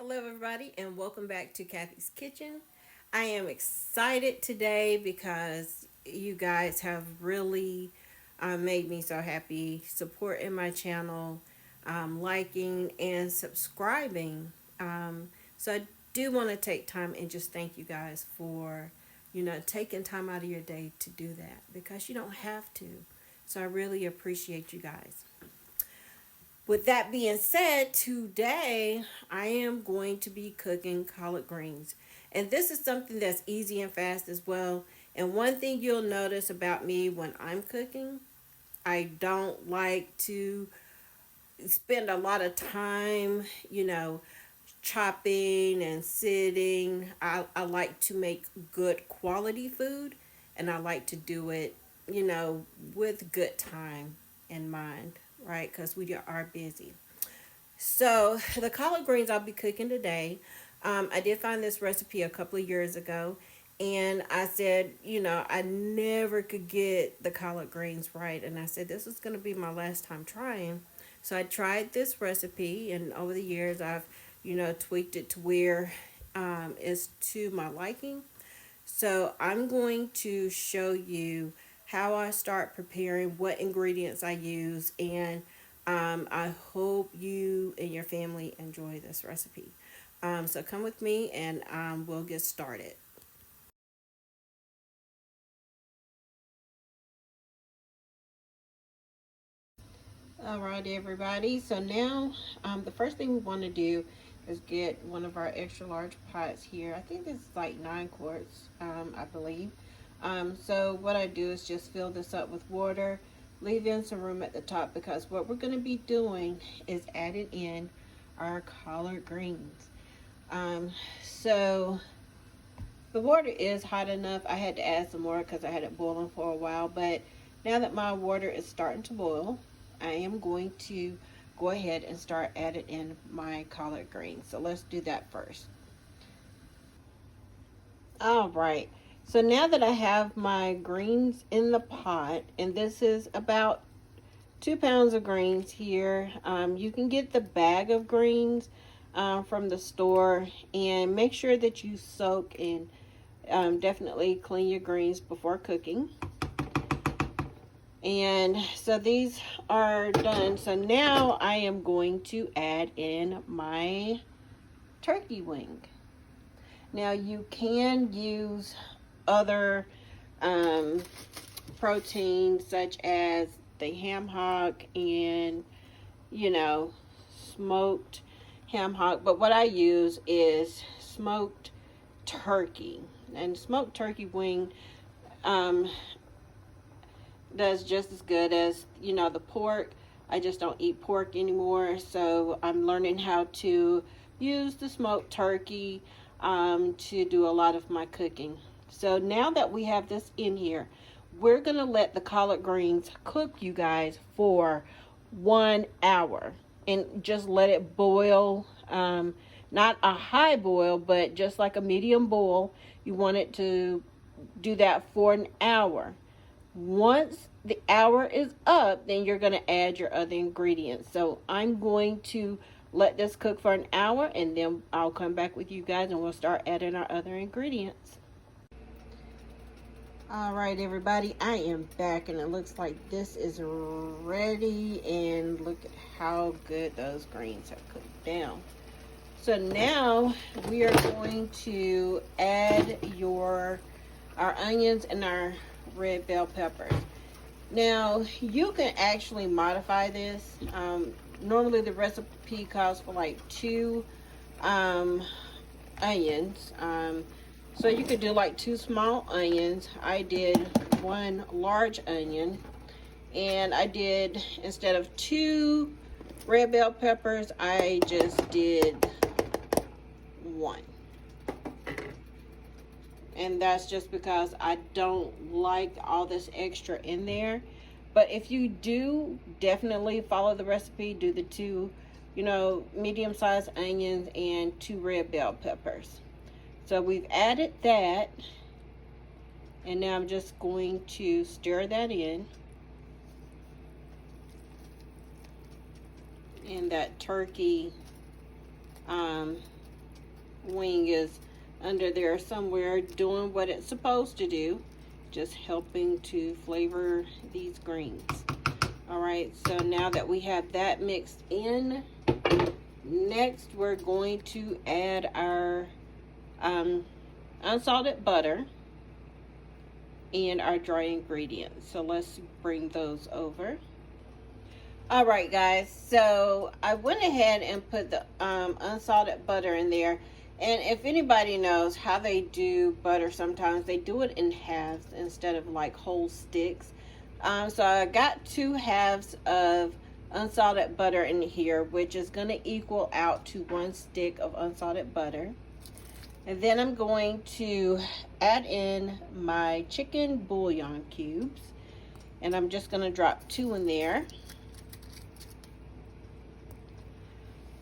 Hello, everybody, and welcome back to Kathy's Kitchen. I am excited today because you guys have really made me so happy supporting my channel, liking, and subscribing. So, I do want to take time and just thank you guys for, taking time out of your day to do that because you don't have to. So, I really appreciate you guys. With that being said, today I am going to be cooking collard greens. And this is something that's easy and fast as well. And one thing you'll notice about me when I'm cooking, I don't like to spend a lot of time, chopping and sitting. I like to make good quality food and I like to do it, with good time in mind, right? Because we are busy. So the collard greens I'll be cooking today, I did find this recipe a couple of years ago, and I said, I never could get the collard greens right, and I said this was going to be my last time trying. So I tried this recipe, and over the years I've, tweaked it to where it's to my liking. So I'm going to show you how I start preparing, what ingredients I use, and I hope you and your family enjoy this recipe. So come with me and we'll get started. All right, everybody. So now the first thing we want to do is get one of our extra large pots here. I think this is like 9 quarts, I believe. So what I do is just fill this up with water, leave in some room at the top because what we're going to be doing is adding in our collard greens. So the water is hot enough. I had to add some more because I had it boiling for a while. But now that my water is starting to boil, I am going to go ahead and start adding in my collard greens. So let's do that first. All right. So now that I have my greens in the pot, and this is about 2 pounds of greens here. You can get the bag of greens from the store and make sure that you soak and definitely clean your greens before cooking. And so these are done. So now I am going to add in my turkey wing. Now you can use other um, proteins such as the ham hock and you know smoked ham hock, but what I use is smoked turkey. And smoked turkey wing um, does just as good as the pork. I just don't eat pork anymore, so I'm learning how to use the smoked turkey to do a lot of my cooking. So now that we have this in here, we're gonna let the collard greens cook, you guys, for 1 hour and just let it boil. Not a high boil, but just like a medium boil. You want it to do that for an hour. Once the hour is up, then you're going to add your other ingredients. So I'm going to let this cook for an hour and then I'll come back with you guys and we'll start adding our other ingredients. All right, everybody, I am back and it looks like this is ready, and look at how good those greens have cooked down. So now we are going to add our onions and our red bell peppers. Now you can actually modify this. Normally the recipe calls for like 2 onions. So you could do like 2 small onions. I did 1 large onion, and I did, instead of 2 red bell peppers, I just did 1. And that's just because I don't like all this extra in there. But if you do, definitely follow the recipe. Do the 2 medium-sized onions and 2 red bell peppers. So we've added that, and now I'm just going to stir that in. And that turkey wing is under there somewhere doing what it's supposed to do, just helping to flavor these greens. All right, so now that we have that mixed in, next we're going to add our unsalted butter and our dry ingredients. So let's bring those over. All right, guys, so I went ahead and put the unsalted butter in there. And if anybody knows how they do butter, sometimes they do it in halves instead of like whole sticks. So I got 2 halves of unsalted butter in here, which is going to equal out to 1 stick of unsalted butter. And then I'm going to add in my chicken bouillon cubes. And I'm just going to drop 2 in there.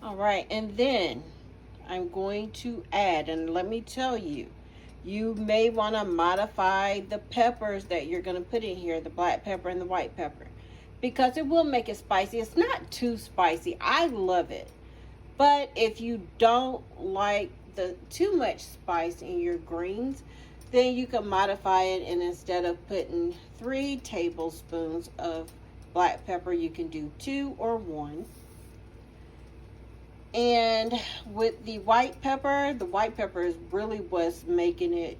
All right, and then I'm going to add, and let me tell you, you may want to modify the peppers that you're going to put in here, the black pepper and the white pepper, because it will make it spicy. It's not too spicy. I love it. But if you don't like too much spice in your greens, then you can modify it, and instead of putting 3 tablespoons of black pepper, you can do 2 or 1. And with the white pepper is really what's making it,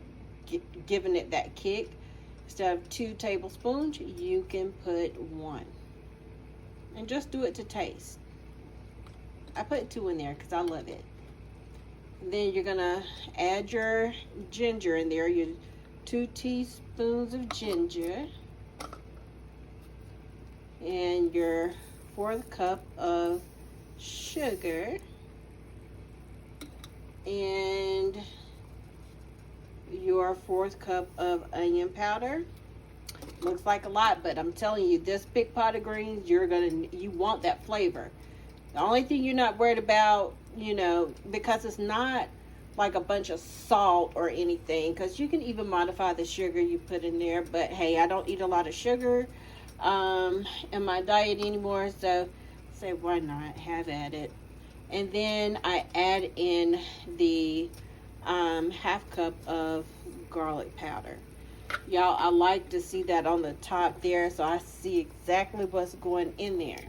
giving it that kick. Instead of 2 tablespoons, you can put 1. And just do it to taste. I put 2 in there because I love it. And then you're going to add your ginger in there, your 2 teaspoons of ginger. And your 1/4 cup of sugar, and your 1/4 cup of onion powder. Looks like a lot, but I'm telling you, this big pot of greens, you want that flavor. The only thing you're not worried about, because it's not like a bunch of salt or anything, because you can even modify the sugar you put in there. But hey, I don't eat a lot of sugar in my diet anymore, so say why not, have at it. And then I add in the 1/2 cup of garlic powder. Y'all, I like to see that on the top there, so I see exactly what's going in there.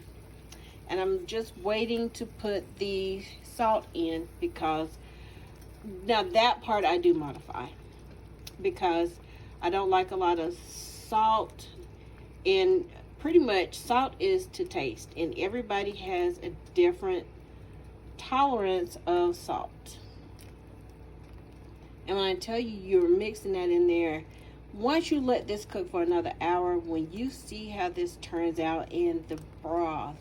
And I'm just waiting to put the salt in, because now that part I do modify, because I don't like a lot of salt. And pretty much salt is to taste, and everybody has a different tolerance of salt. And when I tell you, you're mixing that in there, once you let this cook for another hour, when you see how this turns out in the broth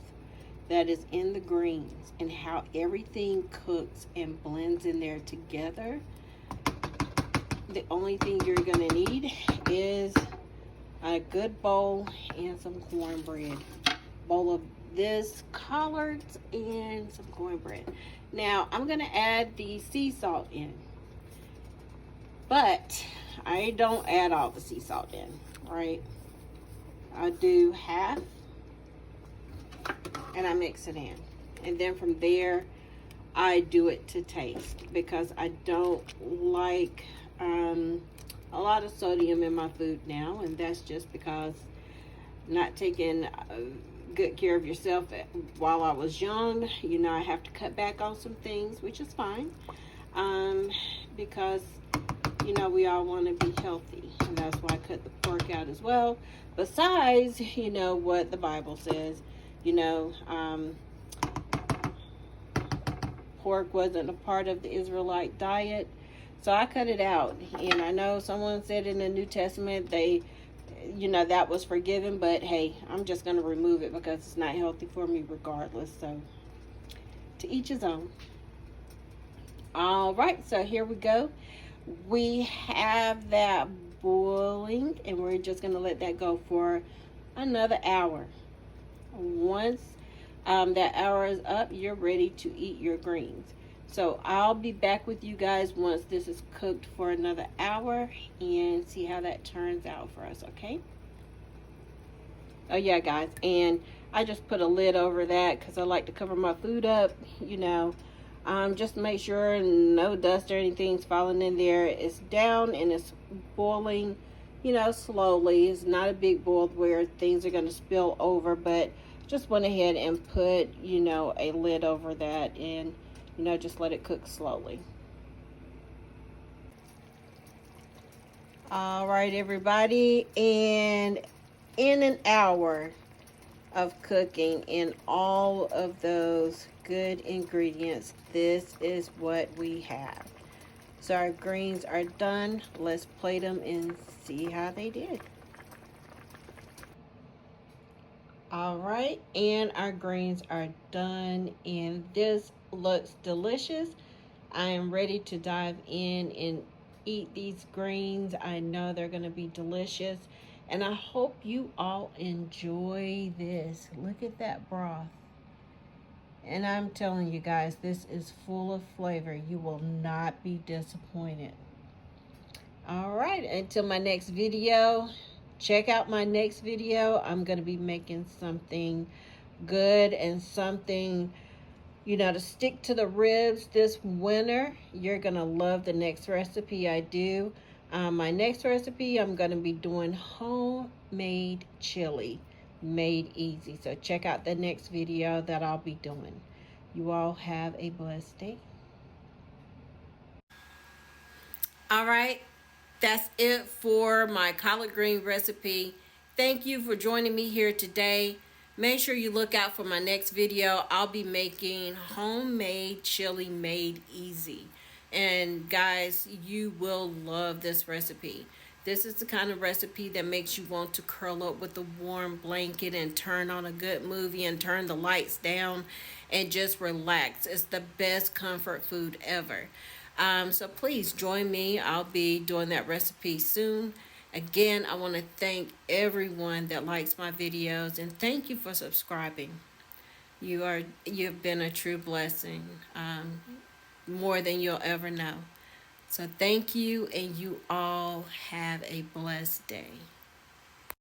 that is in the greens and how everything cooks and blends in there together, the only thing you're going to need is a good bowl and some cornbread. Bowl of this, collards, and some cornbread. Now I'm going to add the sea salt in, but I don't add all the sea salt in, right? I do half and I mix it in, and then from there I do it to taste, because I don't like a lot of sodium in my food now, and that's just because not taking good care of yourself while I was young. I have to cut back on some things, which is fine, because we all want to be healthy, and that's why I cut the pork out as well. Besides, what the Bible says, pork wasn't a part of the Israelite diet, so I cut it out. And I know someone said in the New Testament that was forgiven, but hey, I'm just going to remove it because it's not healthy for me regardless. So to each his own. All right, so here we go. We have that boiling, and we're just going to let that go for another hour. Once that hour is up, you're ready to eat your greens. So I'll be back with you guys once this is cooked for another hour and see how that turns out for us, okay? Oh yeah, guys, and I just put a lid over that because I like to cover my food up, Just make sure no dust or anything's falling in there. It's down and it's boiling, slowly. It's not a big boil where things are going to spill over, but just went ahead and put, a lid over that and, just let it cook slowly. All right, everybody, and in an hour of cooking and all of those good ingredients, this is what we have. So our greens are done. Let's plate them and see how they did. All right, and our greens are done, and this looks delicious. I am ready to dive in and eat these greens. I know they're going to be delicious, and I hope you all enjoy this. Look at that broth. And I'm telling you guys, this is full of flavor. You will not be disappointed. All right, until my next video, check out my next video. I'm going to be making something good and something, to stick to the ribs this winter. You're going to love the next recipe I do. My next recipe, I'm going to be doing homemade chili made easy. So check out the next video that I'll be doing. You all have a blessed day. All right, that's it for my collard green recipe. Thank you for joining me here today. Make sure you look out for my next video. I'll be making homemade chili made easy. And guys, you will love this recipe. This is the kind of recipe that makes you want to curl up with a warm blanket and turn on a good movie and turn the lights down and just relax. It's the best comfort food ever. So please join me. I'll be doing that recipe soon. Again, I want to thank everyone that likes my videos, and thank you for subscribing. You've been a true blessing, more than you'll ever know. So thank you, and you all have a blessed day.